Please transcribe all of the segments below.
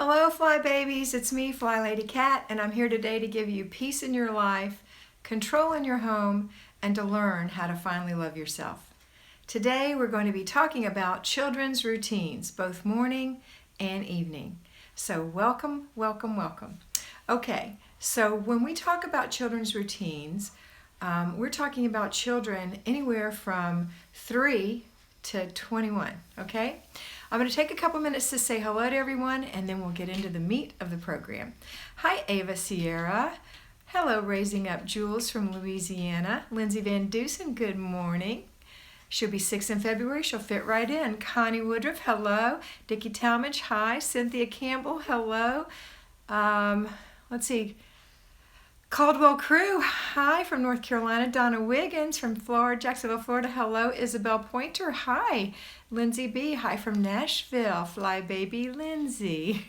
Hello, Fly Babies. It's me, Flylady Kat, and I'm here today to give you peace in your life, control in your home, and to learn how to finally love yourself. Today, we're going to be talking about children's routines, both morning and evening. So welcome, welcome, welcome. Okay, so when we talk about children's routines, we're talking about children anywhere from 3 to 21, okay? I'm going to take a couple minutes to say hello to everyone, and then we'll get into the meat of the program. Hi, Ava Sierra. Hello, Raising Up Jules from Louisiana. Lindsay Van Dusen, good morning. She'll be 6 in February. She'll fit right in. Connie Woodruff, hello. Dickie Talmadge, hi. Cynthia Campbell, hello. Let's see. Caldwell Crew, hi from North Carolina. Donna Wiggins from Florida, Jacksonville, Florida, hello. Isabel Pointer, hi. Lindsay B, hi from Nashville. Fly Baby Lindsay.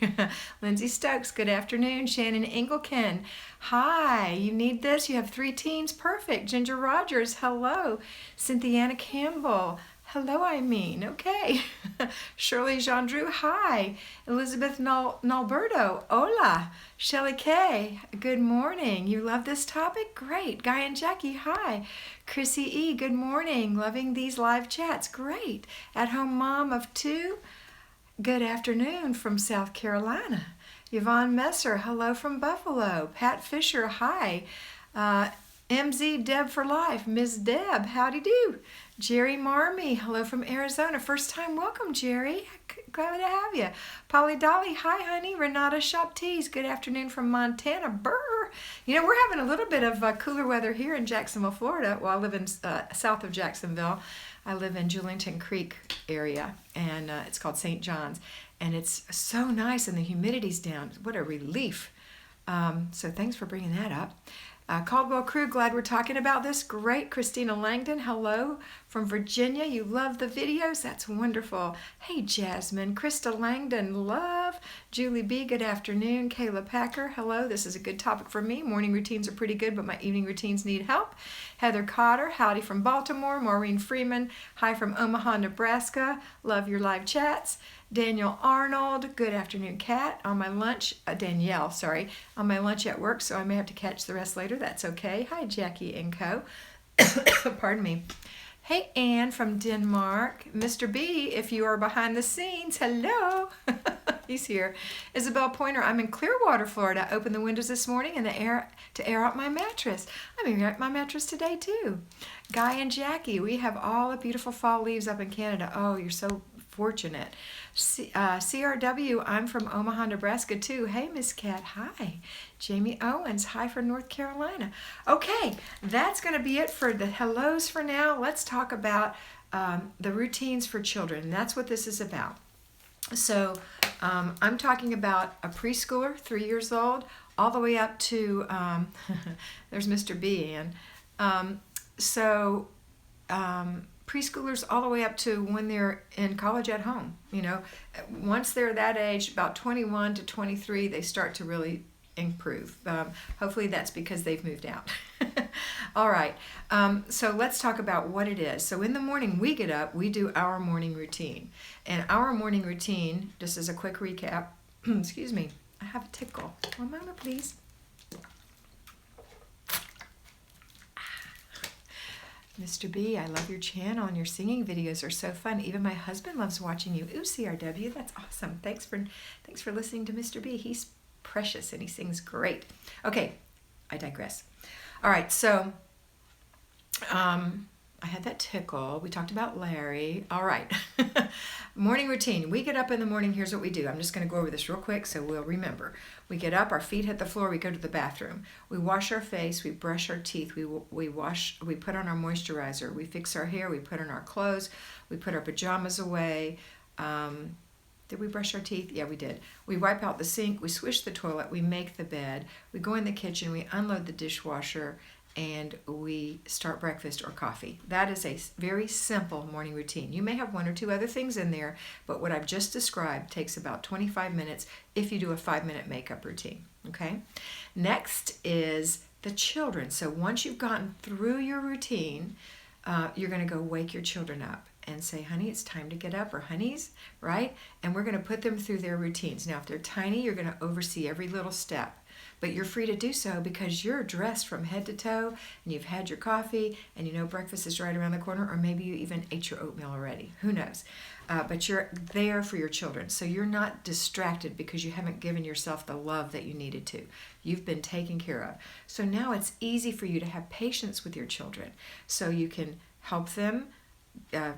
Lindsay Stokes, good afternoon. Shannon Engelken, hi. You need this? You have 3 teens? Perfect. Ginger Rogers, hello. Cynthiana Campbell, hello, okay. Shirley Jean-Drew, hi. Elizabeth Nalberto, hola. Shelley K, good morning. You love this topic? Great. Guy and Jackie, hi. Chrissy E, good morning. Loving these live chats. Great. At-home mom of 2, good afternoon from South Carolina. Yvonne Messer, hello from Buffalo. Pat Fisher, hi. MZ Deb for life. Ms. Deb, howdy do. Jerry Marmee, hello from Arizona. First time welcome, Jerry. Glad to have you. Polly Dolly, hi, honey. Renata Shop Tees, good afternoon from Montana. Brr. You know, we're having a little bit of cooler weather here in Jacksonville, Florida. Well, I live in south of Jacksonville. I live in Julington Creek area, and it's called St. John's. And it's so nice, and the humidity's down. What a relief. So thanks for bringing that up. Caldwell Crew, glad we're talking about this. Great. Christina Langdon, hello from Virginia. You love the videos? That's wonderful. Hey, Jasmine. Krista Langdon, love. Julie B, good afternoon. Kayla Packer, hello. This is a good topic for me. Morning routines are pretty good, but my evening routines need help. Heather Cotter, howdy from Baltimore. Maureen Freeman, hi from Omaha, Nebraska. Love your live chats. Daniel Arnold, good afternoon, Kat. On my lunch, Danielle, sorry, on my lunch at work, so I may have to catch the rest later. That's okay. Hi, Jackie and Co. Pardon me. Hey, Anne from Denmark. Mr. B, if you are behind the scenes, hello. He's here. Isabel Pointer, I'm in Clearwater, Florida. I opened the windows this morning in the air to air out my mattress. I'm air out my mattress today, too. Guy and Jackie, we have all the beautiful fall leaves up in Canada. Oh, you're so fortunate. CRW, I'm from Omaha, Nebraska too. Hey, Miss Kat, hi. Jamie Owens, hi from North Carolina. Okay, that's going to be it for the hellos for now. Let's talk about the routines for children. That's what this is about. So I'm talking about a preschooler, 3 years old, all the way up to, there's Mr. B, Ann. Preschoolers all the way up to when they're in college at home. You know, once they're that age, about 21 to 23, they start to really improve. Hopefully that's because they've moved out. All right, so let's talk about what it is. So in the morning we get up, we do our morning routine. And our morning routine, just as a quick recap, excuse me, I have a tickle. 1 moment, please. Mr. B, I love your channel and your singing videos are so fun. Even my husband loves watching you. Ooh, CRW, that's awesome. Thanks for listening to Mr. B. He's precious and he sings great. Okay, I digress. All right, so I had that tickle. We talked about Larry. All right. Morning routine. We get up in the morning. Here's what we do. I'm just going to go over this real quick so we'll remember. We get up, our feet hit the floor, we go to the bathroom. We wash our face, we brush our teeth, we put on our moisturizer, we fix our hair, we put on our clothes, we put our pajamas away. Did we brush our teeth? Yeah, we did. We wipe out the sink, we swish the toilet, we make the bed, we go in the kitchen, we unload the dishwasher, and we start breakfast or coffee. That is a very simple morning routine. You may have 1 or 2 other things in there, but what I've just described takes about 25 minutes if you do a 5-minute makeup routine, okay? Next is the children. So once you've gotten through your routine, you're gonna go wake your children up. and say, honey, it's time to get up, or honeys, right? And we're going to put them through their routines. Now, if they're tiny, you're going to oversee every little step. But you're free to do so because you're dressed from head to toe and you've had your coffee and you know breakfast is right around the corner, or maybe you even ate your oatmeal already. Who knows? But you're there for your children. So you're not distracted because you haven't given yourself the love that you needed to. You've been taken care of. So now it's easy for you to have patience with your children. So you can help them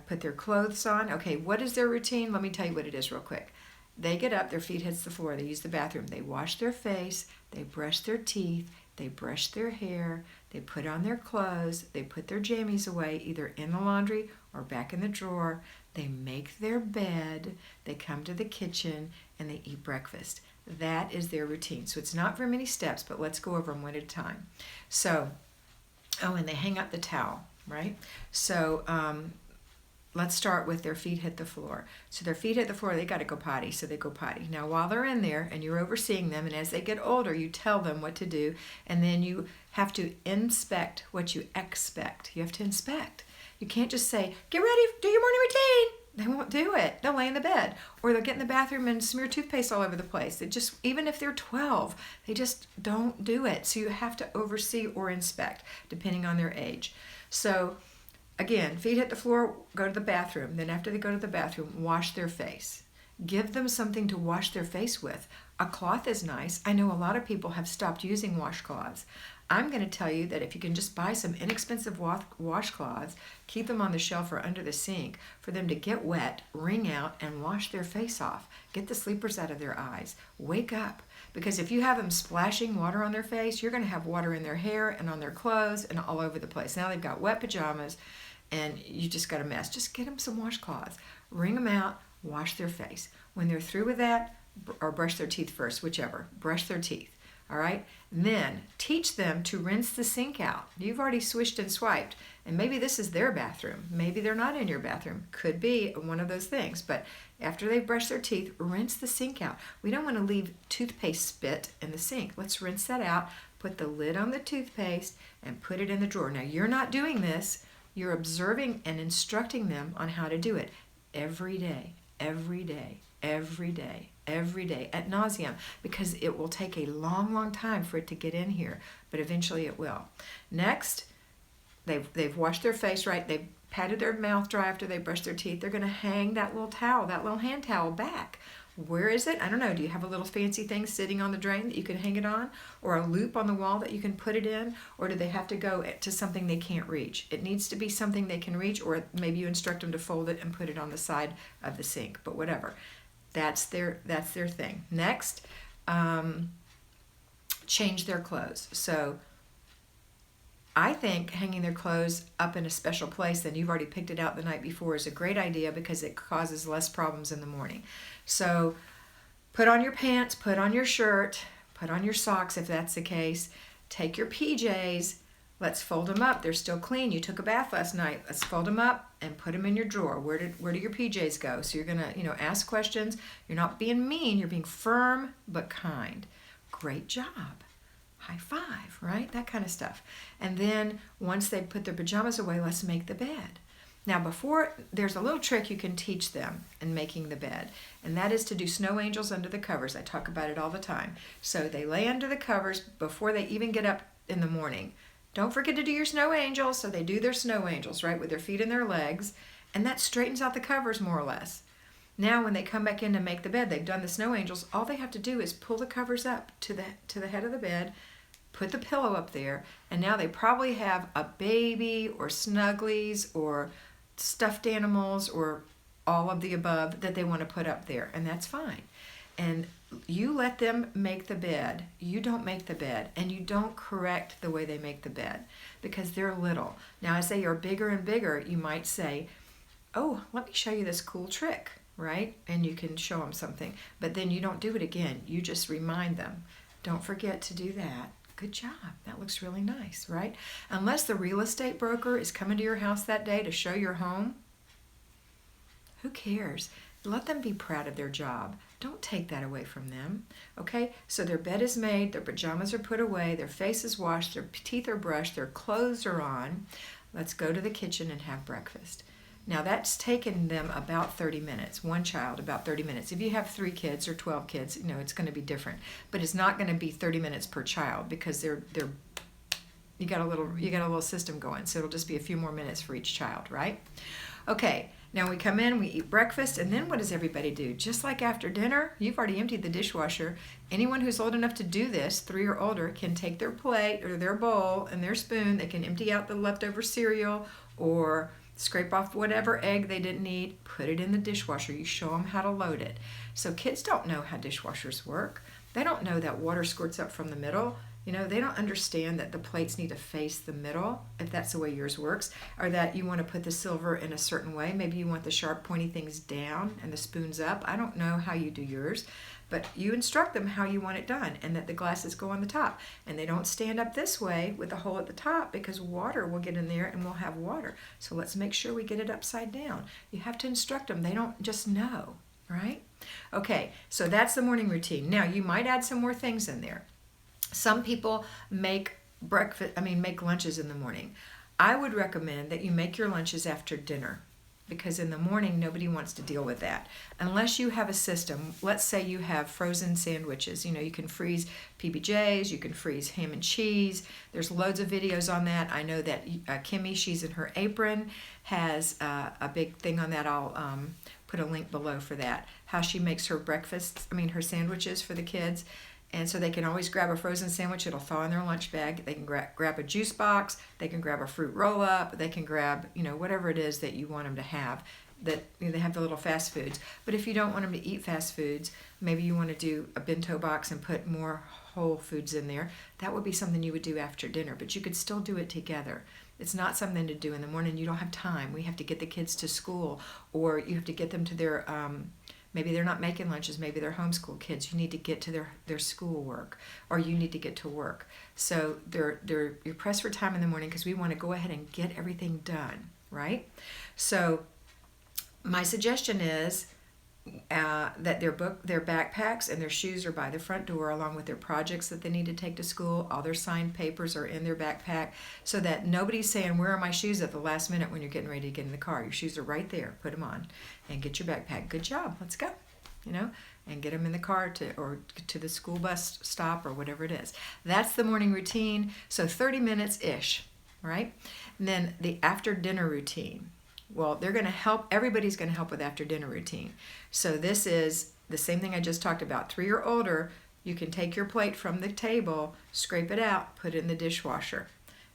put their clothes on. Okay, what is their routine? Let me tell you what it is real quick. They get up, their feet hits the floor, they use the bathroom, they wash their face, they brush their teeth, they brush their hair, they put on their clothes, they put their jammies away, either in the laundry or back in the drawer, they make their bed, they come to the kitchen, and they eat breakfast. That is their routine. So it's not very many steps, but let's go over them one at a time. So, and they hang up the towel, right? So, let's start with their feet hit the floor. So their feet hit the floor, they got to go potty, so they go potty. Now while they're in there and you're overseeing them, and as they get older, you tell them what to do, and then you have to inspect what you expect. You have to inspect. You can't just say, get ready, do your morning routine. They won't do it. They'll lay in the bed, or they'll get in the bathroom and smear toothpaste all over the place. It just, even if they're 12, they just don't do it. So you have to oversee or inspect, depending on their age. So again, feet hit the floor, go to the bathroom. Then after they go to the bathroom, wash their face. Give them something to wash their face with. A cloth is nice. I know a lot of people have stopped using washcloths. I'm going to tell you that if you can just buy some inexpensive washcloths, keep them on the shelf or under the sink for them to get wet, wring out, and wash their face off. Get the sleepers out of their eyes. Wake up. Because if you have them splashing water on their face, you're going to have water in their hair and on their clothes and all over the place. Now they've got wet pajamas and you just got a mess. Just get them some washcloths. Wring them out, wash their face. When they're through with that, or brush their teeth first, whichever. Brush their teeth. All right? Then teach them to rinse the sink out. You've already swished and swiped, and maybe this is their bathroom. Maybe they're not in your bathroom. Could be one of those things. But after they brush their teeth, rinse the sink out. We don't want to leave toothpaste spit in the sink. Let's rinse that out, put the lid on the toothpaste, and put it in the drawer. Now, you're not doing this. You're observing and instructing them on how to do it every day, every day, every day, every day, ad nauseum, because it will take a long, long time for it to get in here, but eventually it will. Next, they've washed their face, right? They've patted their mouth dry after they brushed their teeth. They're going to hang that little towel, that little hand towel back. Where is it? I don't know. Do you have a little fancy thing sitting on the drain that you can hang it on, or a loop on the wall that you can put it in, or do they have to go to something they can't reach? It needs to be something they can reach, or maybe you instruct them to fold it and put it on the side of the sink, but whatever. That's their thing. Next, change their clothes. So I think hanging their clothes up in a special place that you've already picked it out the night before is a great idea because it causes less problems in the morning. So put on your pants, put on your shirt, put on your socks if that's the case. Take your PJs. Let's fold them up. They're still clean. You took a bath last night. Let's fold them up and put them in your drawer. Where do your PJs go? So you're going to, ask questions. You're not being mean. You're being firm but kind. Great job. High five, right? That kind of stuff. And then once they put their pajamas away, let's make the bed. Now there's a little trick you can teach them in making the bed, and that is to do snow angels under the covers. I talk about it all the time. So they lay under the covers before they even get up in the morning. Don't forget to do your snow angels. So they do their snow angels, right, with their feet and their legs, and that straightens out the covers more or less. Now when they come back in to make the bed, they've done the snow angels. All they have to do is pull the covers up to the head of the bed, put the pillow up there, and now they probably have a baby or snugglies or stuffed animals or all of the above that they want to put up there, and that's fine. And you let them make the bed. You don't make the bed, and you don't correct the way they make the bed because they're little. Now as they are bigger and bigger, you might say, oh, let me show you this cool trick, right? And you can show them something, but then you don't do it again. You just remind them, don't forget to do that. Good job. That looks really nice, right? Unless the real estate broker is coming to your house that day to show your home, who cares? Let them be proud of their job. Don't take that away from them, okay? So their bed is made, their pajamas are put away, their face is washed, their teeth are brushed, their clothes are on. Let's go to the kitchen and have breakfast. Now that's taken them about 30 minutes, one child about 30 minutes. If you have 3 kids or 12 kids, it's going to be different. But it's not going to be 30 minutes per child because you got a little system going. So it'll just be a few more minutes for each child, right? Okay, now we come in, we eat breakfast, and then what does everybody do? Just like after dinner, you've already emptied the dishwasher. Anyone who's old enough to do this, 3 or older, can take their plate or their bowl and their spoon. They can empty out the leftover cereal or scrape off whatever egg they didn't eat, put it in the dishwasher. You show them how to load it. So kids don't know how dishwashers work. They don't know that water squirts up from the middle. They don't understand that the plates need to face the middle, if that's the way yours works, or that you want to put the silver in a certain way. Maybe you want the sharp, pointy things down and the spoons up. I don't know how you do yours, but you instruct them how you want it done and that the glasses go on the top. And they don't stand up this way with the hole at the top because water will get in there and we'll have water. So let's make sure we get it upside down. You have to instruct them. They don't just know, right? Okay, so that's the morning routine. Now, you might add some more things in there. Some people make lunches in the morning. I would recommend that you make your lunches after dinner because in the morning nobody wants to deal with that. Unless you have a system, let's say you have frozen sandwiches. You can freeze PBJs, you can freeze ham and cheese. There's loads of videos on that. I know that Kimmy, she's in her apron, has a big thing on that. I'll put a link below for that. How she makes her her sandwiches for the kids. And so they can always grab a frozen sandwich. It'll thaw in their lunch bag. They can grab a juice box. They can grab a fruit roll-up. They can grab, whatever it is that you want them to have. That they have the little fast foods. But if you don't want them to eat fast foods, maybe you want to do a bento box and put more whole foods in there. That would be something you would do after dinner. But you could still do it together. It's not something to do in the morning. You don't have time. We have to get the kids to school, or you have to get them to their maybe they're not making lunches, maybe they're homeschool kids. You need to get to their school work, or you need to get to work. So you're pressed for time in the morning because we want to go ahead and get everything done, right? So my suggestion is that their backpacks and their shoes are by the front door, along with their projects that they need to take to school. All their signed papers are in their backpack, so that nobody's saying, where are my shoes, at the last minute when you're getting ready to get in the car. Your shoes are right there. Put them on and get your backpack. Good job. Let's go. And get them in the car to the school bus stop or whatever it is. That's the morning routine. So 30 minutes-ish, right? And then the after dinner routine. Well, they're going to help. Everybody's going to help with after dinner routine. So this is the same thing I just talked about. 3 or older, you can take your plate from the table, scrape it out, put it in the dishwasher.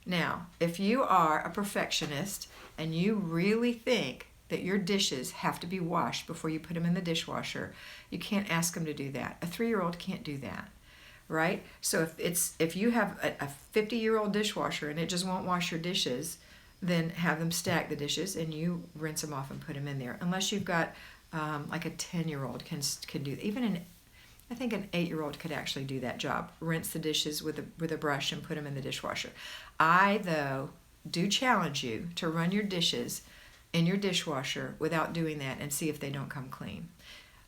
Now, if you are a perfectionist and you really think that your dishes have to be washed before you put them in the dishwasher, you can't ask them to do that. A 3-year-old can't do that, right? So if you have a 50-year-old dishwasher and it just won't wash your dishes, then have them stack the dishes and you rinse them off and put them in there. Unless you've got like a 10-year-old can do that. I think an 8-year-old could actually do that job. Rinse the dishes with a brush and put them in the dishwasher. I, though, do challenge you to run your dishes in your dishwasher without doing that and see if they don't come clean.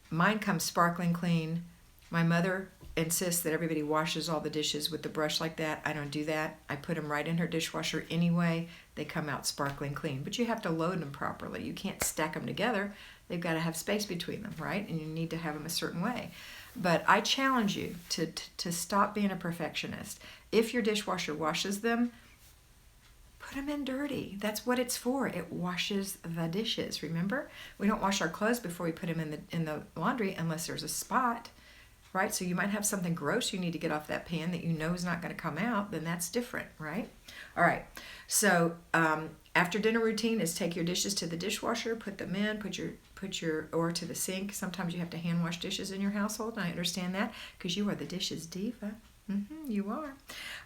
Mine comes sparkling clean. My mother insists that everybody washes all the dishes with the brush like that. I don't do that. I put them right in her dishwasher anyway. They come out sparkling clean. But you have to load them properly. You can't stack them together. They've got to have space between them, right? And you need to have them a certain way. But I challenge you to stop being a perfectionist. If your dishwasher washes them, put them in dirty. That's what it's for. It washes the dishes, remember? We don't wash our clothes before we put them in the laundry unless there's a spot, right? So you might have something gross you need to get off that pan that you know is not going to come out, then that's different, right? All right, so after dinner routine is take your dishes to the dishwasher, put them in, or to the sink. Sometimes you have to hand wash dishes in your household, and I understand that because you are the dishes diva. You are.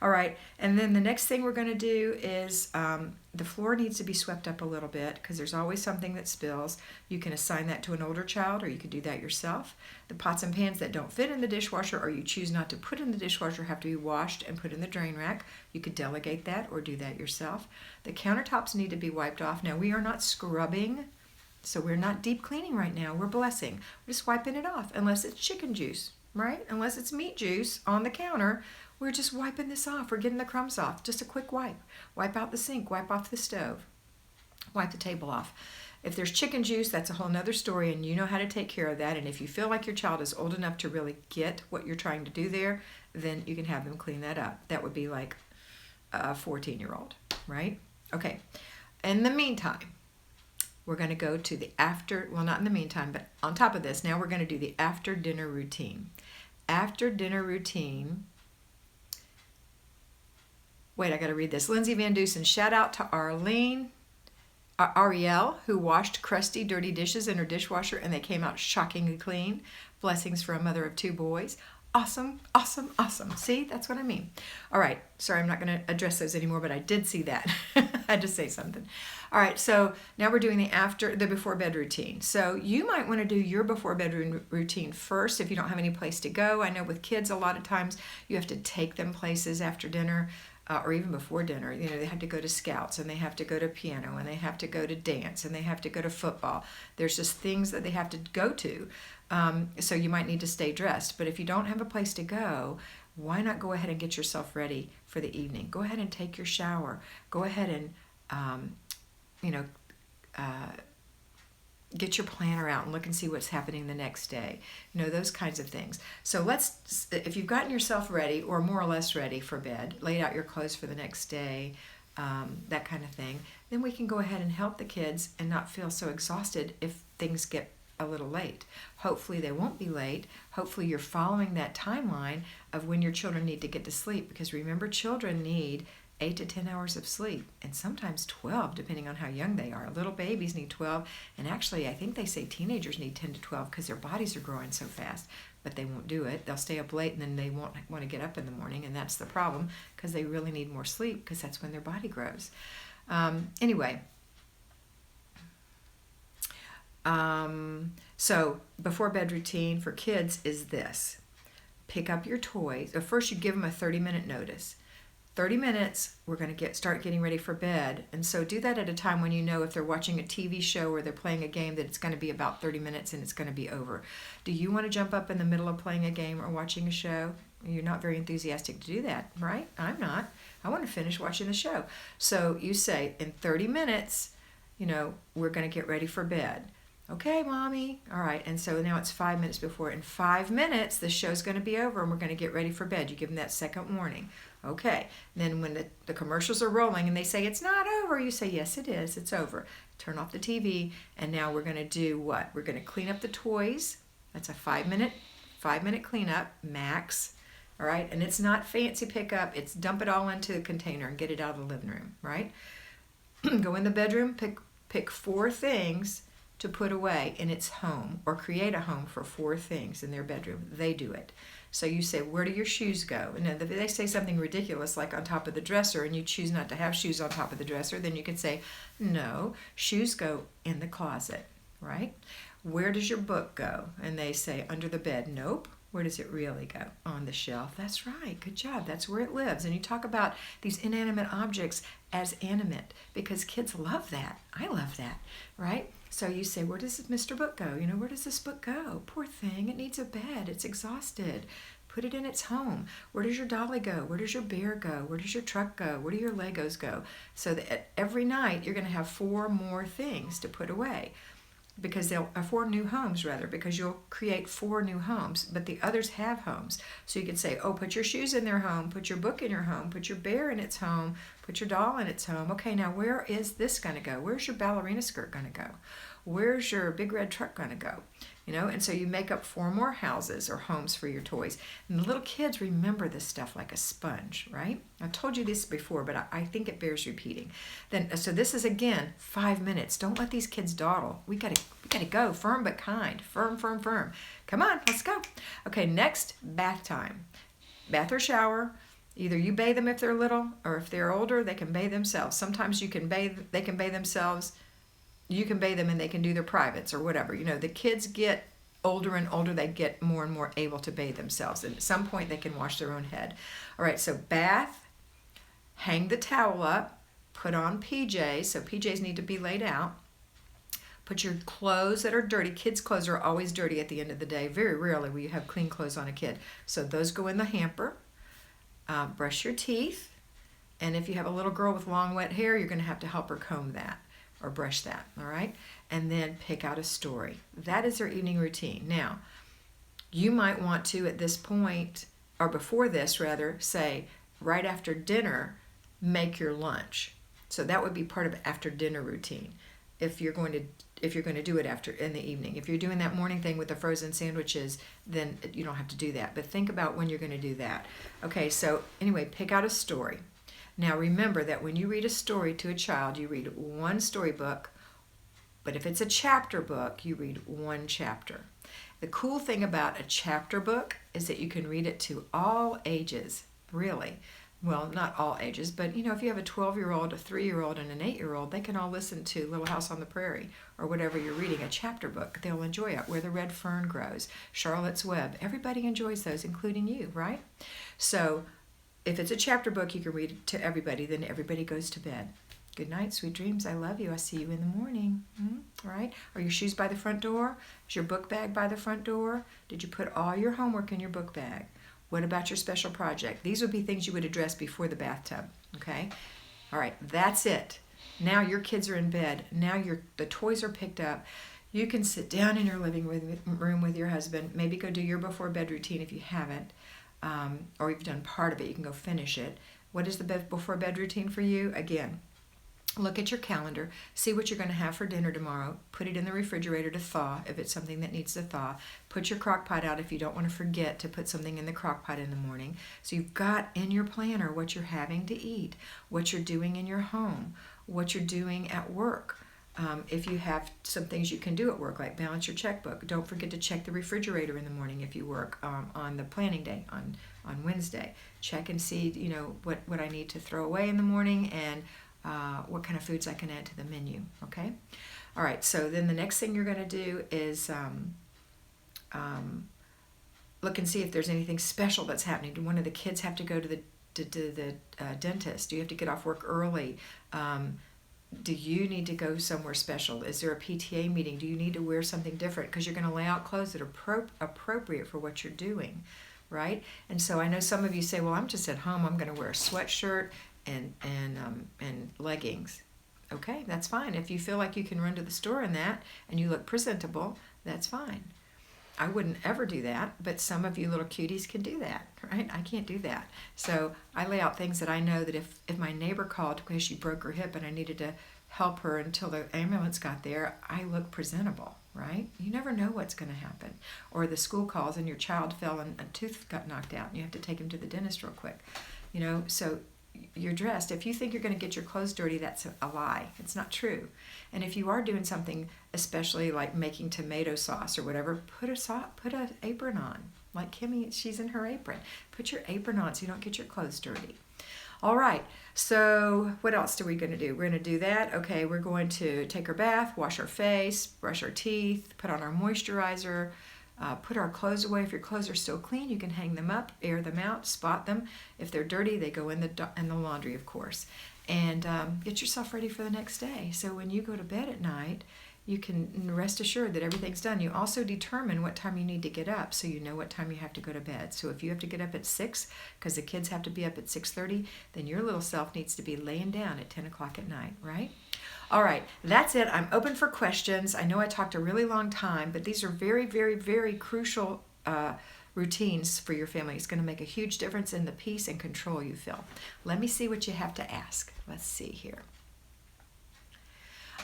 All right, and then the next thing we're going to do is the floor needs to be swept up a little bit because there's always something that spills. You can assign that to an older child, or you could do that yourself. The pots and pans that don't fit in the dishwasher, or you choose not to put in the dishwasher, have to be washed and put in the drain rack. You could delegate that or do that yourself. The countertops need to be wiped off. Now, we are not scrubbing, so we're not deep cleaning right now. We're blessing. We're just wiping it off, unless it's chicken juice. Right? Unless it's meat juice on the counter, we're just wiping this off. We're getting the crumbs off. Just a quick wipe. Wipe out the sink. Wipe off the stove. Wipe the table off. If there's chicken juice, that's a whole nother story, and you know how to take care of that. And if you feel like your child is old enough to really get what you're trying to do there, then you can have them clean that up. That would be like a 14-year-old, right? Okay. In the meantime, we're going to go to the after, well, not in the meantime, but on top of this, now we're going to do the after dinner routine. After dinner routine, wait, I got to read this. Lindsay Van Dusen, shout out to Ariel, who washed crusty, dirty dishes in her dishwasher and they came out shockingly clean. Blessings for a mother of 2 boys. Awesome, awesome, awesome. See, that's what I mean. All right, sorry, I'm not going to address those anymore, but I did see that. I had to say something. All right, so now we're doing the before bed routine. So you might want to do your before bed routine first if you don't have any place to go. I know with kids, a lot of times you have to take them places after dinner. Or even before dinner, they have to go to scouts and they have to go to piano and they have to go to dance and they have to go to football. There's just things that they have to go to. So you might need to stay dressed. But if you don't have a place to go, why not go ahead and get yourself ready for the evening? Go ahead and take your shower. Go ahead and, get your planner out and look and see what's happening the next day. Those kinds of things. So if you've gotten yourself ready or more or less ready for bed, laid out your clothes for the next day, that kind of thing, then we can go ahead and help the kids and not feel so exhausted if things get a little late. Hopefully they won't be late. Hopefully you're following that timeline of when your children need to get to sleep, because remember, children need 8 to 10 hours of sleep, and sometimes 12, depending on how young they are. Little babies need 12, and actually I think they say teenagers need 10 to 12 because their bodies are growing so fast, but they won't do it. They'll stay up late and then they won't want to get up in the morning, and that's the problem, because they really need more sleep because that's when their body grows. So before bed routine for kids is this. Pick up your toys. First you give them a 30-minute notice. 30 minutes, we're going to start getting ready for bed. And so do that at a time when you know if they're watching a TV show or they're playing a game that it's going to be about 30 minutes and it's going to be over. Do you want to jump up in the middle of playing a game or watching a show? You're not very enthusiastic to do that, right? I'm not. I want to finish watching the show. So you say, in 30 minutes, we're going to get ready for bed. Okay, Mommy. All right. And so now it's 5 minutes before. In 5 minutes, the show's going to be over and we're going to get ready for bed. You give them that second warning. Okay. Then when the commercials are rolling and they say, it's not over, you say, yes, it is. It's over. Turn off the TV. And now we're going to do what? We're going to clean up the toys. That's a 5-minute cleanup, max. All right. And it's not fancy pickup. It's dump it all into a container and get it out of the living room, right? Go in the bedroom, pick 4 things to put away in its home, or create a home for 4 things in their bedroom. They do it. So you say, where do your shoes go? And if they say something ridiculous like on top of the dresser and you choose not to have shoes on top of the dresser, then you can say, no, shoes go in the closet, right? Where does your book go? And they say, under the bed. Nope. Where does it really go? On the shelf. That's right. Good job. That's where it lives. And you talk about these inanimate objects as animate, because kids love that. I love that, right? So you say, where does Mr. Book go? Where does this book go? Poor thing. It needs a bed. It's exhausted. Put it in its home. Where does your dolly go? Where does your bear go? Where does your truck go? Where do your Legos go? So that every night you're going to have 4 more things to put away. Because they'll 4 new homes rather, because you'll create 4 new homes, but the others have homes. So you can say, oh, put your shoes in their home, put your book in your home, put your bear in its home, put your doll in its home. Okay, now where is this going to go? Where's your ballerina skirt going to go? Where's your big red truck going to go? And so you make up 4 more houses or homes for your toys. And the little kids remember this stuff like a sponge, right? I've told you this before, but I think it bears repeating. So this is, again, 5 minutes. Don't let these kids dawdle. We gotta go. Firm but kind. Firm, firm, firm. Come on, let's go. Okay, next, bath time. Bath or shower. Either you bathe them if they're little, or if they're older, they can bathe themselves. Sometimes they can bathe themselves. You can bathe them and they can do their privates or whatever. The kids get older and older, they get more and more able to bathe themselves. And at some point they can wash their own head. All right, so bath, hang the towel up, put on PJs. So PJs need to be laid out. Put your clothes that are dirty. Kids' clothes are always dirty at the end of the day. Very rarely will you have clean clothes on a kid. So those go in the hamper. Brush your teeth. And if you have a little girl with long wet hair, you're going to have to help her comb that or brush that, all right? and then pick out a story. That is their evening routine. Now, you might want to at this point, or before this rather, say right after dinner, make your lunch. So that would be part of after dinner routine. If you're going to do it after in the evening. If you're doing that morning thing with the frozen sandwiches, then you don't have to do that. But think about when you're going to do that. Okay, so anyway, pick out a story. Now remember that when you read a story to a child, you read one storybook, but if it's a chapter book, you read one chapter. The cool thing about a chapter book is that you can read it to all ages, really. Well, not all ages, but if you have a 12-year-old, a 3-year-old, and an 8-year-old, they can all listen to Little House on the Prairie or whatever you're reading, a chapter book. They'll enjoy it. Where the Red Fern Grows, Charlotte's Web. Everybody enjoys those, including you, right? So if it's a chapter book, you can read it to everybody, then everybody goes to bed. Good night, sweet dreams. I love you. I'll see you in the morning. Right? Are your shoes by the front door? Is your book bag by the front door? Did you put all your homework in your book bag? What about your special project? These would be things you would address before the bathtub, okay? All right, that's it. Now your kids are in bed. Now the toys are picked up. You can sit down in your living room with your husband, maybe go do your before bed routine if you haven't, or you've done part of it, you can go finish it. What is the before bed routine for you? Again, look at your calendar, see what you're going to have for dinner tomorrow, put it in the refrigerator to thaw if it's something that needs to thaw, put your crock pot out if you don't want to forget to put something in the crock pot in the morning. So you've got in your planner what you're having to eat, what you're doing in your home, what you're doing at work. If you have some things you can do at work, like balance your checkbook, don't forget to check the refrigerator in the morning if you work on the planning day on Wednesday. Check and see what I need to throw away in the morning and what kind of foods I can add to the menu, okay? All right, so then the next thing you're going to do is look and see if there's anything special that's happening. Do one of the kids have to go to the dentist? Do you have to get off work early? Do you need to go somewhere special? Is there a PTA meeting? Do you need to wear something different? Because you're going to lay out clothes that are appropriate for what you're doing, right? And so I know some of you say, well, I'm just at home. I'm going to wear a sweatshirt and leggings. Okay, that's fine. If you feel like you can run to the store in that and you look presentable, that's fine. I wouldn't ever do that, but some of you little cuties can do that, right? I can't do that. So I lay out things that I know that if my neighbor called because she broke her hip and I needed to help her until the ambulance got there, I look presentable, right? You never know what's going to happen. Or the school calls and your child fell and a tooth got knocked out and you have to take him to the dentist real quick. So you're dressed. If you think you're going to get your clothes dirty, that's a lie. It's not true. And if you are doing something, especially like making tomato sauce or whatever, put an apron on. Like Kimmy, she's in her apron. Put your apron on so you don't get your clothes dirty. All right, so what else are we going to do? We're going to do that. Okay, we're going to take our bath, wash our face, brush our teeth, put on our moisturizer, put our clothes away. If your clothes are still clean, you can hang them up, air them out, spot them. If they're dirty, they go in the laundry, of course. And get yourself ready for the next day. So when you go to bed at night, you can rest assured that everything's done. You also determine what time you need to get up so you know what time you have to go to bed. So if you have to get up at 6 because the kids have to be up at 6:30, then your little self needs to be laying down at 10 o'clock at night, right? All right, that's it. I'm open for questions. I know I talked a really long time, but these are very, very, very crucial routines for your family. It's going to make a huge difference in the peace and control you feel. Let me see what you have to ask. Let's see here.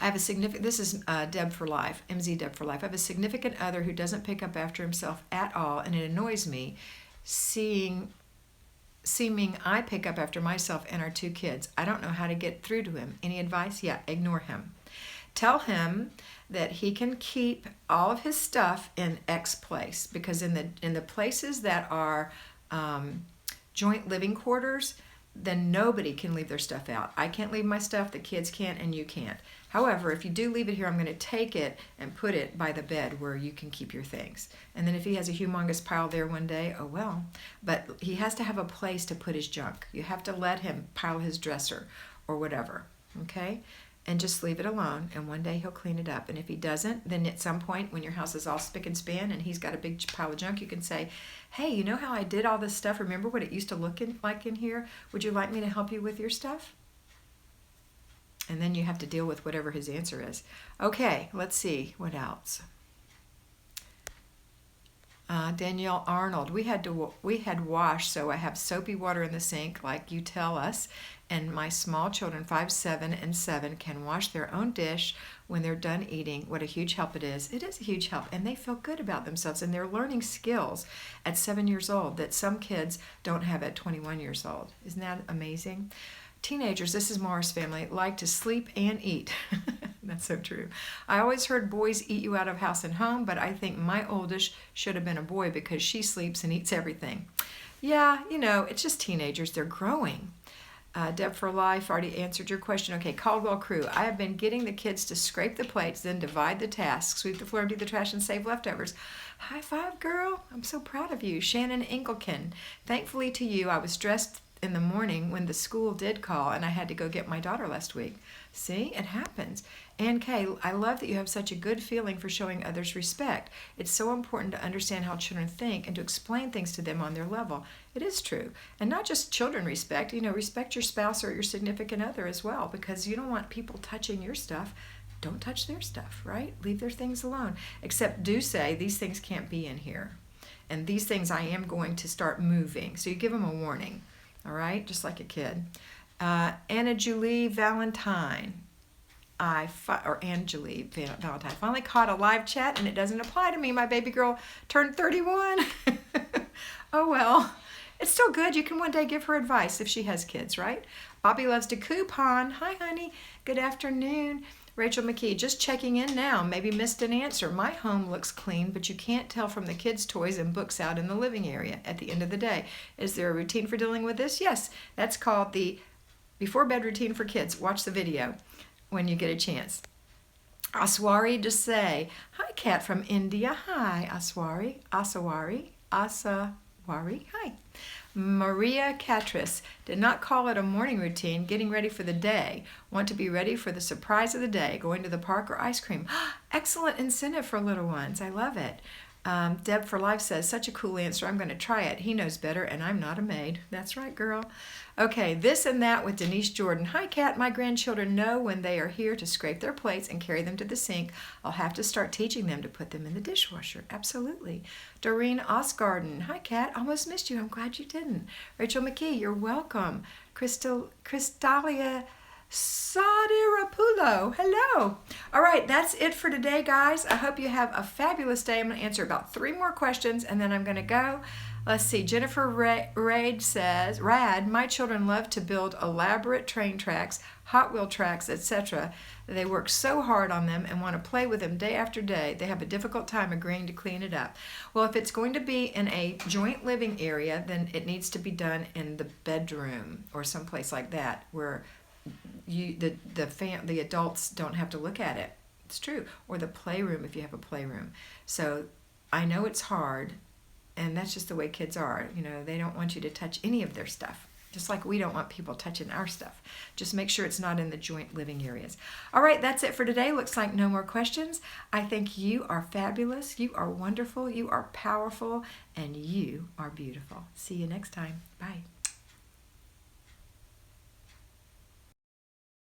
I have a significant, this is Deb for Life, MZ Deb for Life. I have a significant other who doesn't pick up after himself at all, and it annoys me seeming I pick up after myself and our 2 kids. I don't know how to get through to him. Any advice? Yeah, ignore him. Tell him that he can keep all of his stuff in X place, because in the places that are joint living quarters, then nobody can leave their stuff out. I can't leave my stuff, the kids can't, and you can't. However, if you do leave it here, I'm going to take it and put it by the bed where you can keep your things. And then if he has a humongous pile there one day, oh well. But he has to have a place to put his junk. You have to let him pile his dresser or whatever, okay? And just leave it alone, and one day he'll clean it up. And if he doesn't, then at some point when your house is all spick and span and he's got a big pile of junk, you can say, hey, you know how I did all this stuff? Remember what it used to look like in here? Would you like me to help you with your stuff? And then you have to deal with whatever his answer is. Okay, let's see. What else? Danielle Arnold, we had wash, so I have soapy water in the sink, like you tell us, and my small children, 5, 7, and 7, can wash their own dish when they're done eating. What a huge help it is. It is a huge help, and they feel good about themselves, and they're learning skills at 7 years old that some kids don't have at 21 years old. Isn't that amazing? Teenagers, this is Mars family, like to sleep and eat. That's so true. I always heard boys eat you out of house and home, but I think my oldest should have been a boy because she sleeps and eats everything. Yeah, it's just teenagers. They're growing. Deb for Life already answered your question. Okay, Caldwell Crew. I have been getting the kids to scrape the plates, then divide the tasks, sweep the floor, empty the trash, and save leftovers. High five, girl. I'm so proud of you. Shannon Engelken. Thankfully to you, I was dressed in the morning when the school did call and I had to go get my daughter last week. See, it happens. Ann Kay, I love that you have such a good feeling for showing others respect. It's so important to understand how children think and to explain things to them on their level. It is true. And not just children respect, respect your spouse or your significant other as well, because you don't want people touching your stuff. Don't touch their stuff, right? Leave their things alone. Except do say, these things can't be in here. And these things I am going to start moving. So you give them a warning. All right, just like a kid. Anna Julie Valentine. Angelie Valentine. Finally caught a live chat, and it doesn't apply to me. My baby girl turned 31. Oh, well. It's still good. You can one day give her advice if she has kids, right? Bobby loves to coupon. Hi, honey. Good afternoon. Rachel McKee, just checking in now. Maybe missed an answer. My home looks clean, but you can't tell from the kids' toys and books out in the living area at the end of the day. Is there a routine for dealing with this? Yes, that's called the before bed routine for kids. Watch the video when you get a chance. Aswari Desai. Hi, Kat from India. Hi, Aswari. Hi. Maria Catris, did not call it a morning routine, getting ready for the day. Want to be ready for the surprise of the day, going to the park or ice cream. Excellent incentive for little ones. I love it. Deb for Life says, such a cool answer. I'm going to try it. He knows better, and I'm not a maid. That's right, girl. Okay, this and that with Denise Jordan. Hi, Kat. My grandchildren know when they are here to scrape their plates and carry them to the sink. I'll have to start teaching them to put them in the dishwasher. Absolutely. Doreen Osgarden. Hi, Kat. Almost missed you. I'm glad you didn't. Rachel McKee, you're welcome. Crystalia Sadirapulo. Hello. All right, that's it for today, guys. I hope you have a fabulous day. I'm going to answer about 3 more questions, and then I'm going to go. Let's see. Jennifer Raid says, Rad, my children love to build elaborate train tracks, Hot Wheel tracks, etc. They work so hard on them and want to play with them day after day. They have a difficult time agreeing to clean it up. Well, if it's going to be in a joint living area, then it needs to be done in the bedroom or someplace like that where the adults don't have to look at it. It's true. Or the playroom if you have a playroom. So I know it's hard, and that's just the way kids are. They don't want you to touch any of their stuff. Just like we don't want people touching our stuff. Just make sure it's not in the joint living areas. All right, that's it for today. Looks like no more questions. I think you are fabulous. You are wonderful. You are powerful. And you are beautiful. See you next time. Bye.